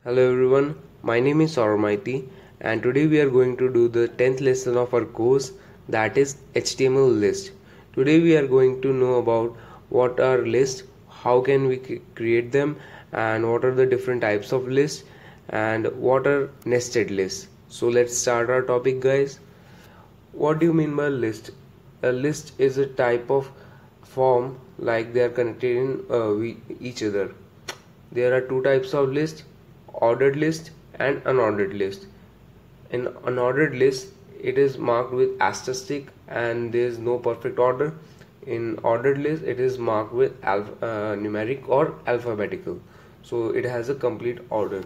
Hello everyone, my name is Sauramaiti and today we are going to do the 10th lesson of our course, that is HTML list. Today we are going to know about what are lists, how can we create them, and what are the different types of lists and what are nested lists. So let's start our topic, guys. What do you mean by list? A list is a type of form like they are connected in each other. There are two types of list: ordered list and unordered list. In unordered list, it is marked with asterisk and there is no perfect order. In ordered list, it is marked with numeric or alphabetical, so it has a complete order.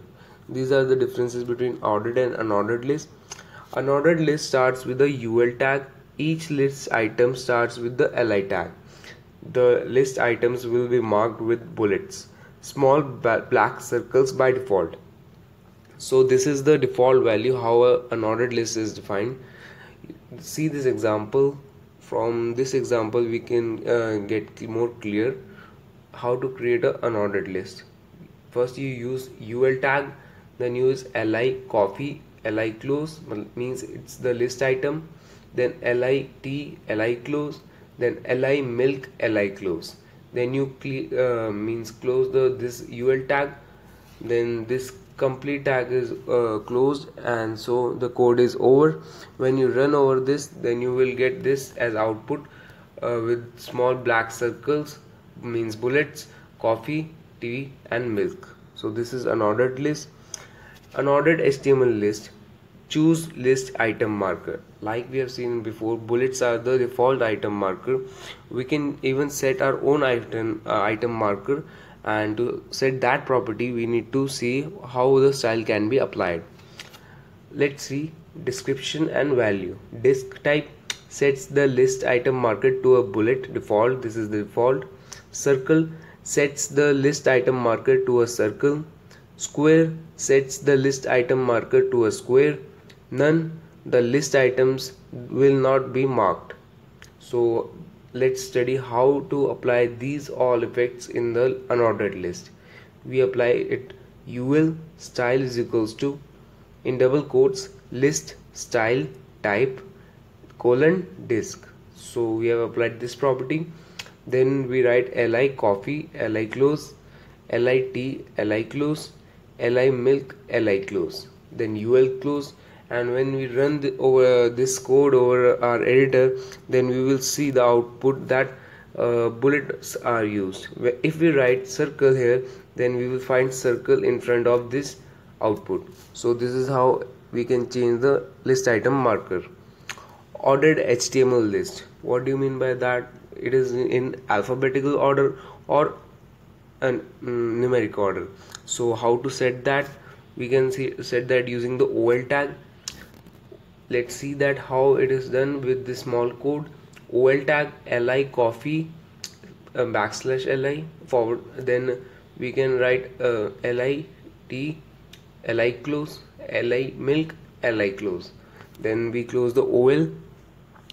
These are the differences between ordered and unordered list. Unordered list starts with the UL tag. Each list item starts with the LI tag. The list items will be marked with bullets, small black circles by default. So this is the default value how a unordered list is defined. See this example. From this example we can get more clear how to create a unordered list. First you use UL tag, then use li coffee, li close means it's the list item, then li tea, li close, then li milk, li close. Then you means close this UL tag, then this complete tag is closed, and so the code is over. When you run over this, then you will get this as output with small black circles means bullets, coffee, tea and milk. So this is unordered list. Unordered HTML list: choose list item marker. Like we have seen before, bullets are the default item marker. We can even set our own item marker, and to set that property we need to see how the style can be applied. Let's see description and value. Disk type sets the list item marker to a bullet default. This is the default. Circle sets the list item marker to a circle. Square sets the list item marker to a square. None, the list items will not be marked. So let's study how to apply these all effects in the unordered list. We apply it ul style is equals to, in double quotes, list style type colon disk. So we have applied this property. Then we write li coffee, li close, li tea, li close, li milk, li close, then ul close. And when we run over this code over our editor, then we will see the output that bullets are used. If we write circle here, then we will find circle in front of this output. So this is how we can change the list item marker. Ordered HTML list, what do you mean by that? It is in alphabetical order or numeric order. So how to set that? We can set that using the OL tag. Let's see that how it is done with this small code. OL tag li coffee backslash li forward, then we can write li tea, li close, li milk, li close, then we close the OL.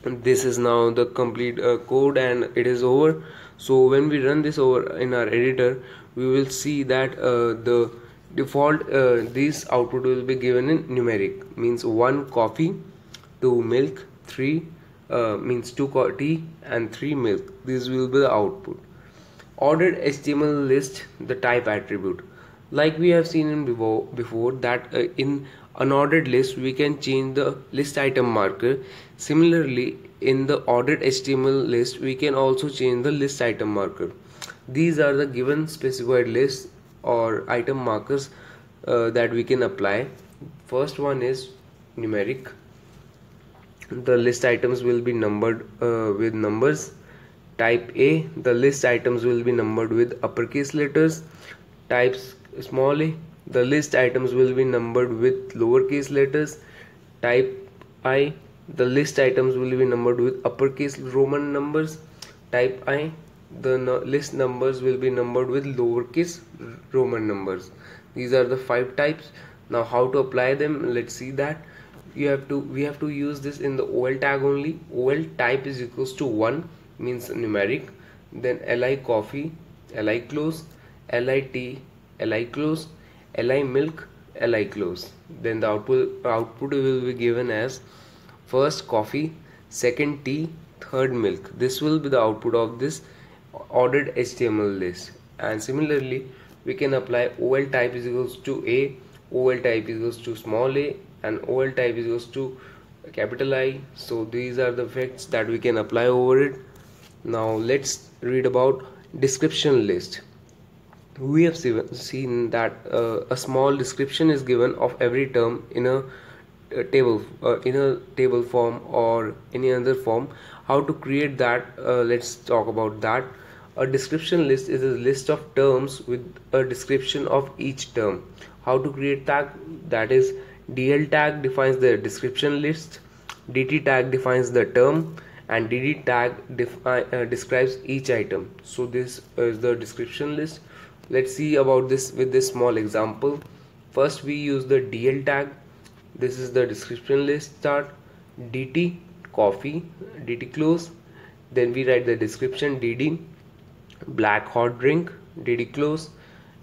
This is now the complete code and it is over. So when we run this over in our editor, we will see that the default this output will be given in numeric, means 1 coffee, 2 milk, 3 means 2 tea and 3 milk. This will be the output. Ordered HTML list, the type attribute. Like we have seen in before that in unordered list we can change the list item marker. Similarly, in the ordered HTML list we can also change the list item marker. These are the given specified lists or item markers that we can apply. First one is numeric. The list items will be numbered with numbers. Type A, the list items will be numbered with uppercase letters. Type small a, the list items will be numbered with lowercase letters. Type I, the list items will be numbered with uppercase Roman numbers. Type I, the list numbers will be numbered with lowercase Roman numbers. These are the 5 types. Now how to apply them? Let's see that. We have to use this in the OL tag only. OL type is equals to 1 means numeric, then li coffee, li close, li tea, li close, li milk, li close. Then the output will be given as first coffee, second tea, third milk. This will be the output of this ordered HTML list. And similarly, we can apply OL type is equals to A, OL type is equals to small a, and OL type is equals to capital I. So these are the effects that we can apply over it. Now let's read about description list. We have seen that a small description is given of every term in a table form or any other form. How to create that? Let's talk about that. A description list is a list of terms with a description of each term. How to create that? That is, DL tag defines the description list, DT tag defines the term, and DD tag describes each item. So this is the description list. Let's see about this with this small example. First we use the DL tag. This is the description list chart. DT coffee, DT close. Then we write the description DD black hot drink, DD close.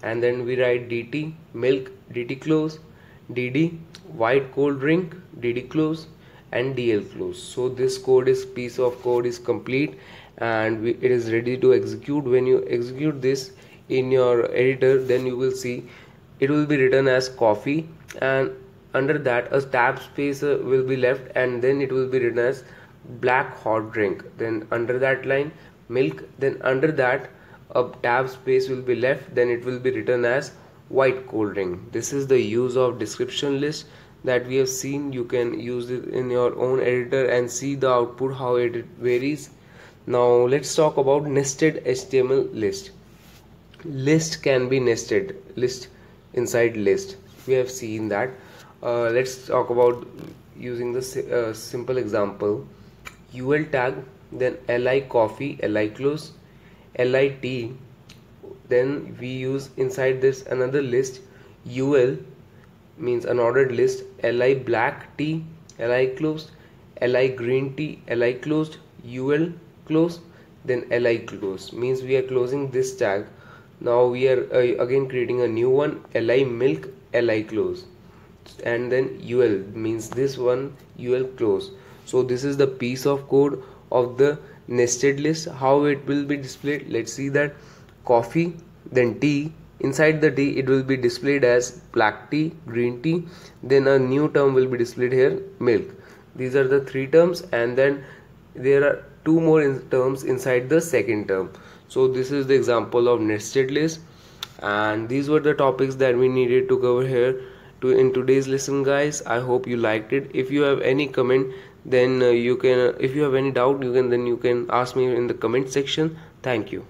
And then we write DT milk, DT close. DD white cold drink, DD close, and DL close. So this piece of code is complete, and it is ready to execute. When you execute this in your editor, then you will see it will be written as coffee, and under that a tab space will be left, and then it will be written as black hot drink. Then under that line milk, then under that a tab space will be left, then it will be written as white cold drink. This is the use of description list that we have seen. You can use it in your own editor and see the output, how it varies. Now let's talk about nested HTML list. List can be nested, list inside list. We have seen that. Let's talk about using the simple example. UL tag, then li coffee, li close, li tea. Then we use inside this another list. UL means unordered list. Li black tea, li closed. Li green tea, li closed. UL close. Then li close means we are closing this tag. Now we are again creating a new one. Li milk, li close. And then UL means this one, UL close. So this is the piece of code of the nested list. How it will be displayed? Let's see that. Coffee, then tea. Inside the tea it will be displayed as black tea, green tea. Then a new term will be displayed here, milk. These are the three terms, and then there are two more terms inside the second term. So this is the example of nested list, and these were the topics that we needed to cover here in today's lesson, guys. I hope you liked it. If you have any comment, then you can, if you have any doubt, you can ask me in the comment section. Thank you.